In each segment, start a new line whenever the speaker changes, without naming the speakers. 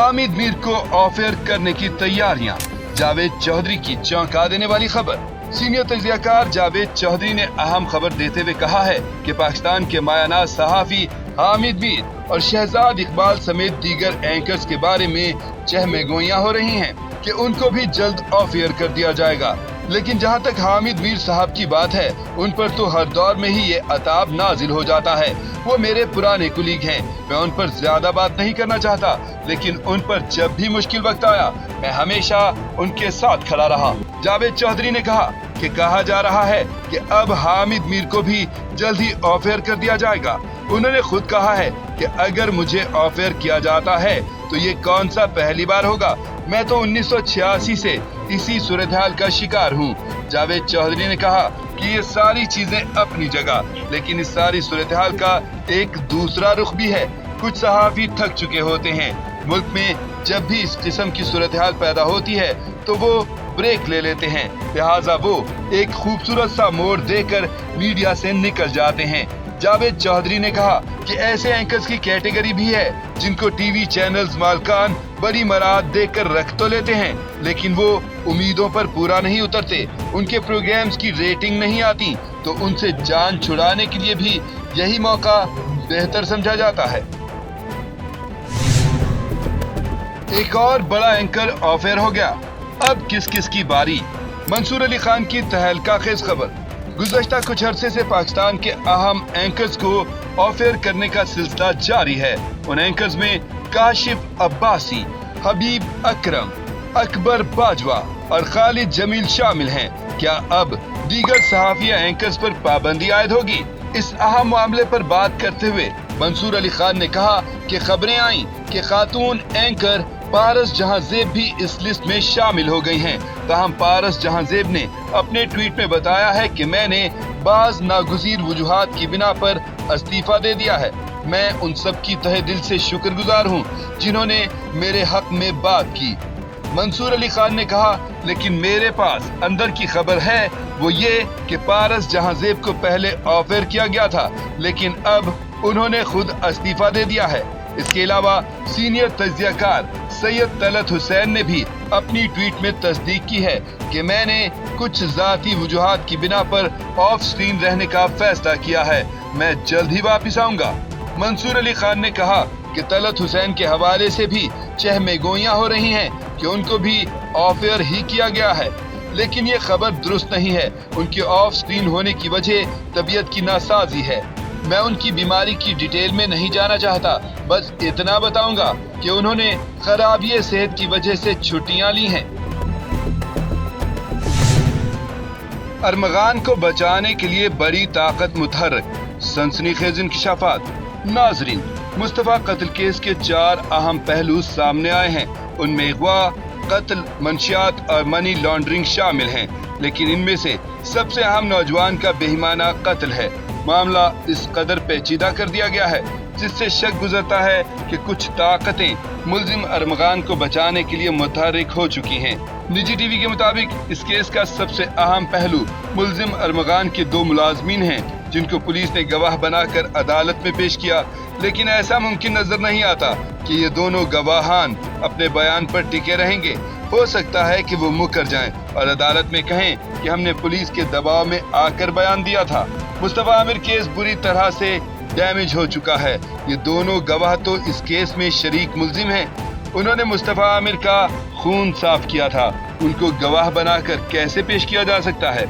हामिद मीर को ऑफर करने की तैयारियां। जावेद चौधरी की चौंका देने वाली खबर। सीनियर तज्जियाकार जावेद चौधरी ने अहम खबर देते हुए कहा है कि पाकिस्तान के मायानाज सहाफी हामिद मीर और शहजाद इकबाल समेत दीगर एंकर्स के बारे में चहमगोइयां हो रही हैं कि उनको भी जल्द ऑफ एयर कर दिया जाएगा। लेकिन जहां तक हामिद मीर साहब की बात है, उन पर तो हर दौर में ही ये अताब नाजिल हो जाता है। वो मेरे पुराने कुलीग हैं, मैं उन पर ज्यादा बात नहीं करना चाहता, लेकिन उन पर जब भी मुश्किल वक्त आया मैं हमेशा उनके साथ खड़ा रहा। जावेद चौधरी ने कहा कि कहा जा रहा है कि अब हामिद मीर को भी जल्द ही ऑफ एयर कर दिया जाएगा। उन्होंने खुद कहा है कि अगर मुझे ऑफ एयर किया जाता है तो ये कौन सा पहली बार होगा। मैं तो 1986 से इसी सूरत-हाल का शिकार हूँ। जावेद चौधरी ने कहा कि ये सारी चीजें अपनी जगह, लेकिन इस सारी सूरत-हाल का एक दूसरा रुख भी है। कुछ सहाफी थक चुके होते हैं। मुल्क में जब भी इस किस्म की सूरत-हाल पैदा होती है तो वो ब्रेक ले लेते हैं, लिहाजा वो एक खूबसूरत सा मोड़ देकर मीडिया से निकल जाते हैं। जावेद चौधरी ने कहा कि ऐसे एंकर्स की कैटेगरी भी है जिनको टीवी चैनल्स मालकान बड़ी मराद देकर रख तो लेते हैं, लेकिन वो उम्मीदों पर पूरा नहीं उतरते। उनके प्रोग्राम्स की रेटिंग नहीं आती तो उनसे जान छुड़ाने के लिए भी यही मौका बेहतर समझा जाता है। एक और बड़ा एंकर ऑफ एयर हो गया। अब किस किस की बारी। मंसूर अली खान की तहलका खेज खबर। गुज़श्ता कुछ अरसे से पाकिस्तान के अहम एंकर्स को ऑफ एयर करने का सिलसिला जारी है। उन एंकर्स में काशिफ अब्बासी, हबीब अकरम, अकबर बाजवा और खालिद जमील शामिल हैं। क्या अब दीगर सहाफिया एंकर्स पर पाबंदी आयद होगी? इस अहम मामले पर बात करते हुए मंसूर अली खान ने कहा कि खबरें आई कि खातून एंकर पारस जहांजेब भी इस लिस्ट में शामिल हो गई हैं। ताहम पारस जहांजेब ने अपने ट्वीट में बताया है कि मैंने बाज नागुज़ीर वजूहात की बिना पर इस्तीफा दे दिया है। मैं उन सब की तहे दिल से शुक्रगुजार हूँ जिन्होंने मेरे हक में बात की। मंसूर अली खान ने कहा, लेकिन मेरे पास अंदर की खबर है वो ये कि पारस जहांजेब को पहले ऑफ एयर किया गया था, लेकिन अब उन्होंने खुद इस्तीफा दे दिया है। इसके अलावा सीनियर तज्जियाकार सैयद तलत हुसैन ने भी अपनी ट्वीट में तस्दीक की है कि मैंने कुछ ज़ाती वजूहात की बिना पर ऑफ स्क्रीन रहने का फैसला किया है। मैं जल्द ही वापस आऊंगा। मंसूर अली खान ने कहा कि तलत हुसैन के हवाले से भी चहमगोइयां हो रही हैं कि उनको भी ऑफ एयर ही किया गया है, लेकिन ये खबर दुरुस्त नहीं है। उनके ऑफ स्क्रीन होने की वजह तबीयत की नासाजी है। मैं उनकी बीमारी की डिटेल में नहीं जाना चाहता, बस इतना बताऊंगा कि उन्होंने खराबी सेहत की वजह से छुट्टियां ली हैं। अरमगान को बचाने के लिए बड़ी ताकत मुतहर्रिक, सनसनीखेज इंकशाफात। नाजरीन, मुस्तफा कत्ल केस के 4 अहम पहलू सामने आए हैं। उनमें अगवा, कत्ल, मंशियात और मनी लॉन्ड्रिंग शामिल हैं, लेकिन इनमें से सबसे अहम नौजवान का बेईमाना कत्ल है। मामला इस कदर पेचीदा कर दिया गया है जिससे शक गुजरता है कि कुछ ताकतें मुलजिम अरमगान को बचाने के लिए मुतहर्रिक हो चुकी हैं। निजी टीवी के मुताबिक इस केस का सबसे अहम पहलू मुलजिम अरमगान के 2 मुलाजमीन हैं जिनको पुलिस ने गवाह बनाकर अदालत में पेश किया, लेकिन ऐसा मुमकिन नजर नहीं आता कि ये दोनों गवाहान अपने बयान पर टिके रहेंगे। हो सकता है कि वो मुकर जाएं और अदालत में कहें कि हमने पुलिस के दबाव में आकर बयान दिया था। मुस्तफा आमिर केस बुरी तरह से डैमेज हो चुका है। ये दोनों गवाह तो इस केस में शरीक मुलजिम हैं। उन्होंने मुस्तफा आमिर का खून साफ किया था। उनको गवाह बनाकर कैसे पेश किया जा सकता है?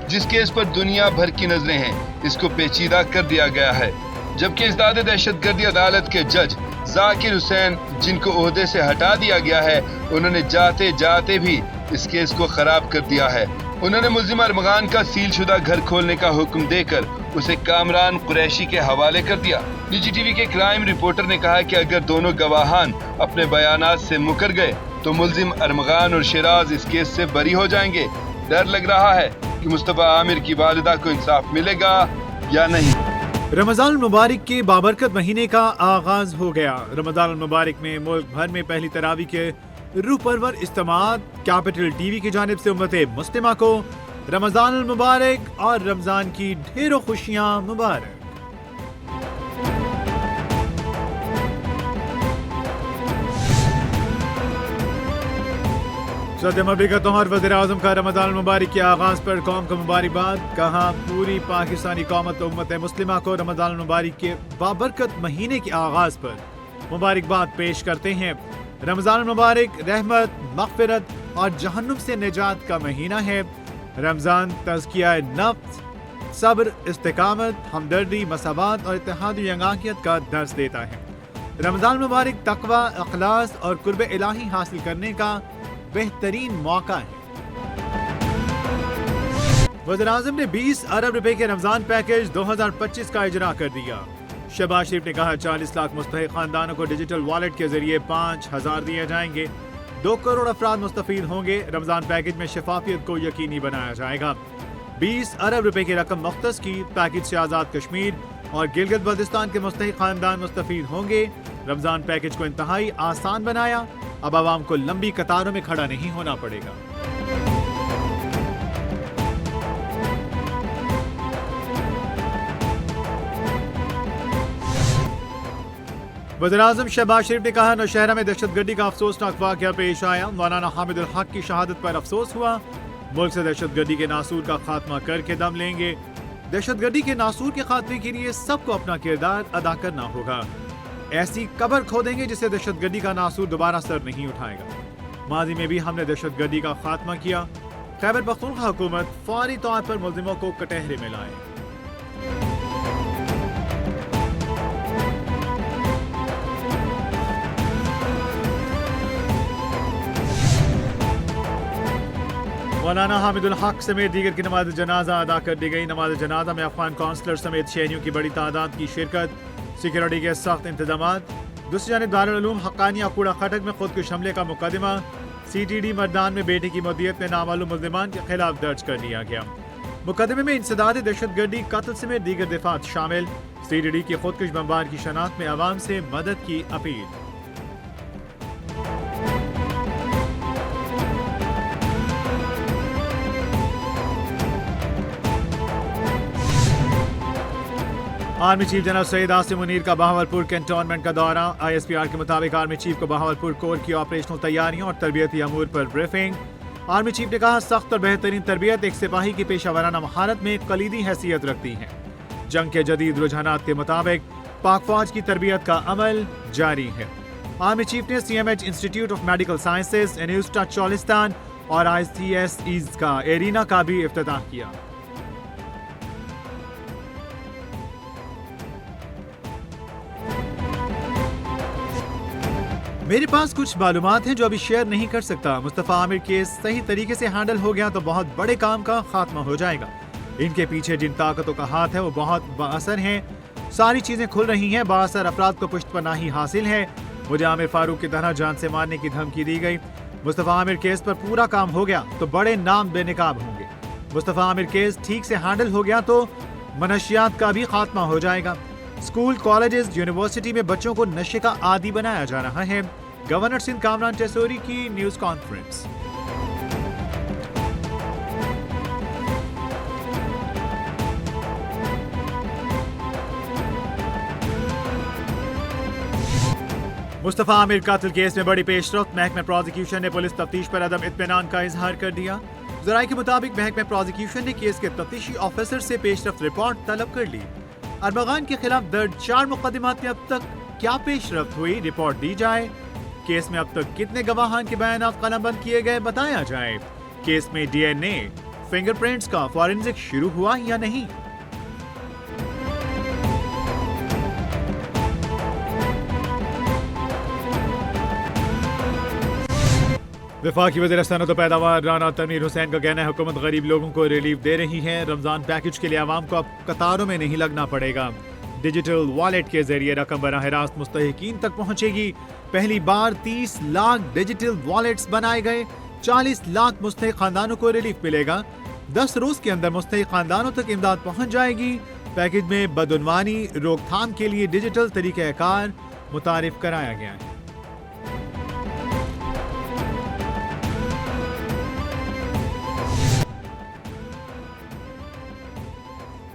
जिस केस पर दुनिया भर की नजरें हैं, इसको पेचीदा कर दिया गया है। जबकि इस्दाद दहशतगर्दी अदालत के जज जाकिर हुसैन, जिनको ओहदे से हटा दिया गया है, उन्होंने जाते जाते भी इस केस को खराब कर दिया है। उन्होंने मुलजिम अरमगान का सीलशुदा घर खोलने का हुक्म देकर उसे कामरान कुरैशी के हवाले कर दिया। निजी टीवी के क्राइम रिपोर्टर ने कहा कि अगर दोनों गवाहान अपने बयानात से मुकर गए तो मुलजिम अरमगान और शिराज इस केस से बरी हो जाएंगे। डर लग रहा है कि मुस्तफा आमिर की वालिदा को इंसाफ मिलेगा या नहीं।
रमजान मुबारक के बाबरकत महीने का आगाज हो गया। रमजान मुबारक में मुल्क भर में पहली तरावी के रूह परवर इज्तिमात। कैपिटल टीवी की जानिब से उम्मत मुस्लिमा को रमजान मुबारक और रमजान की ढेरों खुशियां मुबारक। सदर ममलिकतों और वज़ीर-ए-आज़म का रमज़ान मुबारक के आगाज़ पर कौम को मुबारकबाद। कहा पूरी पाकिस्तानी कौमत उम्मत मुस्लिमा को रमज़ान मुबारक के बाबरकत महीने के आगाज़ पर मुबारकबाद पेश करते हैं। रमज़ान मुबारक रहमत, मग़फ़िरत और जहन्नुम से निजात का महीना है। रमज़ान तज़किया नफ्स, सब्र, इस्तिकामत, हमदर्दी, मसावत और इत्तेहाद व यंगाकियत का दर्स देता है। रमज़ान मुबारक तक़वा, इख़लास और कुर्ब इलाही हासिल करने का बेहतरीन मौका है। वज़ीर-ए-आज़म ने 20 अरब रुपए के रमज़ान पैकेज 2025 का इजरा कर दिया। शहबाज शरीफ ने कहा 40 लाख मुस्तहिक़ खानदानों को डिजिटल वॉलेट के जरिए 5,000 दिए जाएंगे। 2 करोड़ अफराद मुस्तफ़ीद होंगे। रमज़ान पैकेज में शफाफियत को यकीनी बनाया जाएगा। 20 अरब रुपए की रकम मुख्तस की। पैकेज से आज़ाद कश्मीर और गिलगित बल्तिस्तान के मुस्तहिक़ खानदान मुस्तफ़ीद होंगे। रमज़ान पैकेज को इंतहाई आसान बनाया। अब आवाम को लंबी कतारों में खड़ा नहीं होना पड़ेगा। वज़ीर-ए-आज़म शहबाज शरीफ ने कहा नौशहरा में दहशतगर्दी का अफसोसनाक वाक़या पेश आया। मौलाना हामिदुल हक की शहादत पर अफसोस हुआ। मुल्क से दहशतगर्दी के नासूर का खात्मा करके दम लेंगे। दहशतगर्दी के नासूर के खात्मे के लिए सबको अपना किरदार अदा करना होगा। ऐसी कब्र खोदेंगे जिससे दहशतगर्दी का नासूर दोबारा सर नहीं उठाएगा। माजी में भी हमने दहशतगर्दी का खात्मा किया। खैबर पख्तूनख्वा हुकूमत फौरी तौर पर मुल्जिमों को कटहरे में लाए। मौलाना हामिदुल हक समेत दीगर की नमाज जनाजा अदा कर दी गई। नमाज जनाजा में अफगान काउंसलर समेत शहरियों की बड़ी तादाद की शिरकत। सिक्योरिटी के सख्त इंतजामात। दूसरी जानिब दारुल उलूम हक्कानिया कूड़ा खटक में खुदकुश हमले का मुकदमा CTD मर्दान में बेटे की मौतियत में नामालूम मुल्जिमान के खिलाफ दर्ज कर लिया गया। मुकदमे में इंसदाद दहशतगर्दी, कत्ल समेत दीगर दफात शामिल। CTD की खुदकुश बमबार की शनाख्त में अवाम से मदद की appeal. Army chief general Syed Asim Munir का बहावलपुर कैंटोनमेंट का दौरा। ISPR के मुताबिक आर्मी चीफ को बहावलपुर कोर की ऑपरेशनल तैयारियों और तरबियती अमूर पर ब्रीफिंग। आर्मी चीफ ने कहा सख्त और बेहतरीन तरबियत एक सिपाही की पेशावराना महारत में कलीदी हैसियत रखती है। जंग के जदीद रुझानात के मुताबिक पाक फौज की तरबियत का अमल जारी है। आर्मी चीफ ने CMH institute of medical sciences, इन्यूस्टा चोलिस्तान और ICSEs का एरिना का भी इफ्तिताह किया। मेरे पास कुछ मालूमात हैं जो अभी शेयर नहीं कर सकता। मुस्तफा आमिर केस सही तरीके से हैंडल हो गया तो बहुत बड़े काम का खात्मा हो जाएगा। इनके पीछे जिन ताकतों का हाथ है वो बहुत बाअसर हैं। सारी चीजें खुल रही हैं। बाअसर अफराद को पुष्टपनाही हासिल है। मुझे आमिर फारूक की तरह जान से मारने की धमकी दी गई। मुस्तफा आमिर केस पर पूरा काम हो गया तो बड़े नाम बेनकाब होंगे। मुस्तफा आमिर केस ठीक से हैंडल हो गया तो मनशियात का भी खात्मा हो जाएगा। स्कूल, कॉलेजेस, यूनिवर्सिटी में बच्चों को नशे का आदी बनाया जा रहा है। गवर्नर सिंध कामरान टेसोरी की न्यूज कॉन्फ्रेंस। मुस्तफा आमिर कातिल केस में बड़ी पेशरफ्त। महकमे प्रोसिक्यूशन ने पुलिस तफ्तीश पर अदम इत्मीनान का इजहार कर दिया। जराये के मुताबिक महकमे प्रोसिक्यूशन ने केस के तफ्तीशी ऑफिसर से पेशरफ्त रिपोर्ट तलब कर ली। अरबगान के खिलाफ दर्ज 4 मुकदमात में अब तक क्या पेशरफ्त हुई, रिपोर्ट दी जाए। केस में अब तक कितने गवाहान के बयान कलमबंद किए गए, बताया जाए। केस में DNA, फिंगरप्रिंट्स का फॉरेंसिक शुरू हुआ या नहीं। वफाकी वज़ीर सनअत और पैदावार राना तनवीर हुसैन का कहना है हुकूमत गरीब लोगों को रिलीफ दे रही है। रमजान पैकेज के लिए आवाम को अब कतारों में नहीं लगना पड़ेगा। डिजिटल वॉलेट के जरिए रकम बराह रास्त मुस्तहिकीन तक पहुंचेगी। पहली बार 30 लाख डिजिटल वॉलेट्स बनाए गए। 40 लाख मुस्तहिक खानदानों को रिलीफ मिलेगा। 10 रोज के अंदर मुस्तहिक खानदानों तक इमदाद पहुंच जाएगी। पैकेज में बदउनवानी रोकथाम के लिए डिजिटल तरीक़ाकार मुतारिफ कराया गया है।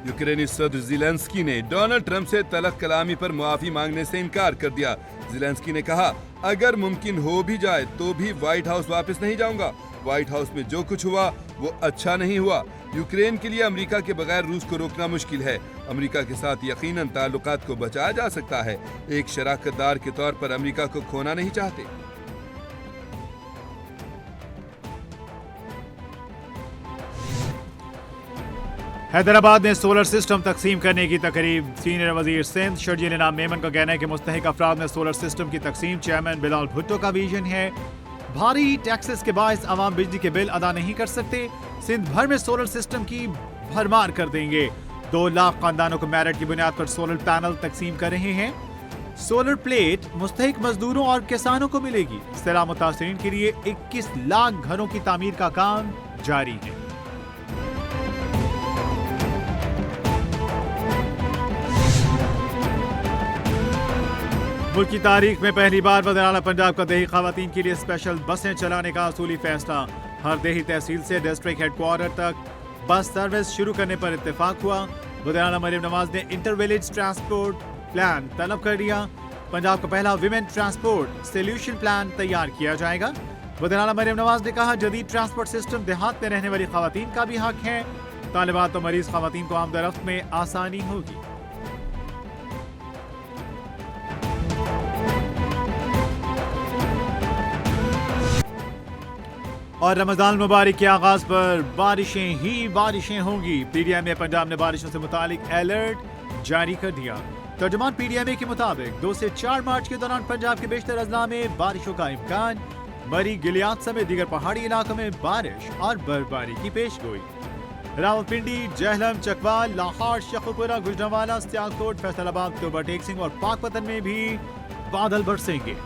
यूक्रेनी सदर ज़ेलेंस्की ने डोनाल्ड ट्रंप से तलख कलामी पर मुआफी मांगने से इनकार कर दिया। ज़ेलेंस्की ने कहा अगर मुमकिन हो भी जाए तो भी व्हाइट हाउस वापस नहीं जाऊंगा। व्हाइट हाउस में जो कुछ हुआ वो अच्छा नहीं हुआ। यूक्रेन के लिए अमेरिका के बगैर रूस को रोकना मुश्किल है। अमेरिका के साथ यकीनन ताल्लुकात को बचाया जा सकता है। एक शराकतदार के तौर पर अमेरिका को खोना नहीं चाहते।
हैदराबाद में सोलर सिस्टम तकसीम करने की तकरीब। सीनियर वजीर सिंध शर्जील इनाम मेमन का कहना है कि मुस्तहिक अफराद में सोलर सिस्टम की तकसीम चेयरमैन बिलाल भुट्टो का विजन है। भारी टैक्सेस के बायस आवाम बिजली के बिल अदा नहीं कर सकते। सिंध भर में सोलर सिस्टम की भरमार कर देंगे। 2 लाख खानदानों को मेरिट की बुनियाद पर सोलर पैनल तकसीम कर रहे हैं। सोलर प्लेट मुस्तहिक मजदूरों और किसानों को मिलेगी। सैलाब मुतासरीन के लिए 21 लाख घरों की तामीर का काम जारी है। मुल्क की तारीख में पहली बार वज़ीर-ए-आला पंजाब का देही खवातीन के लिए स्पेशल बसें चलाने का असूली फैसला। हर देही तहसील से डिस्ट्रिक्ट हेडक्वार्टर तक बस सर्विस शुरू करने पर इत्तेफाक हुआ। वज़ीर-ए-आला मरियम नवाज ने इंटर विलेज ट्रांसपोर्ट प्लान तलब कर दिया। पंजाब का पहला विमेन ट्रांसपोर्ट सोल्यूशन प्लान तैयार किया जाएगा। वज़ीर-ए-आला मरियम नवाज ने कहा, जदीद ट्रांसपोर्ट सिस्टम देहात में रहने वाली खवातीन का भी हक है। तालिबात और मरीज खवातीन को आमदरफ्त में आसानी होगी। और रमजान मुबारक के आगाज पर बारिशें ही बारिशें होंगी। पीडीएमए पंजाब ने बारिशों से मुतालिक अलर्ट जारी कर दिया। तर्जुमान पीडीएमए के मुताबिक 2 से 4 मार्च के दौरान पंजाब के बेशतर अजला में बारिशों का इम्कान। मरी गिलियात समेत दीगर पहाड़ी इलाकों में बारिश और बर्फबारी की पेशगोई। रावलपिंडी, जहलम, चकवाल, लाहौर, शेखुपुरा, गुजरांवाला, सियालकोट, फैसलाबाद, टोबा टेक सिंह और पाकपतन में भी बादल बरसेंगे।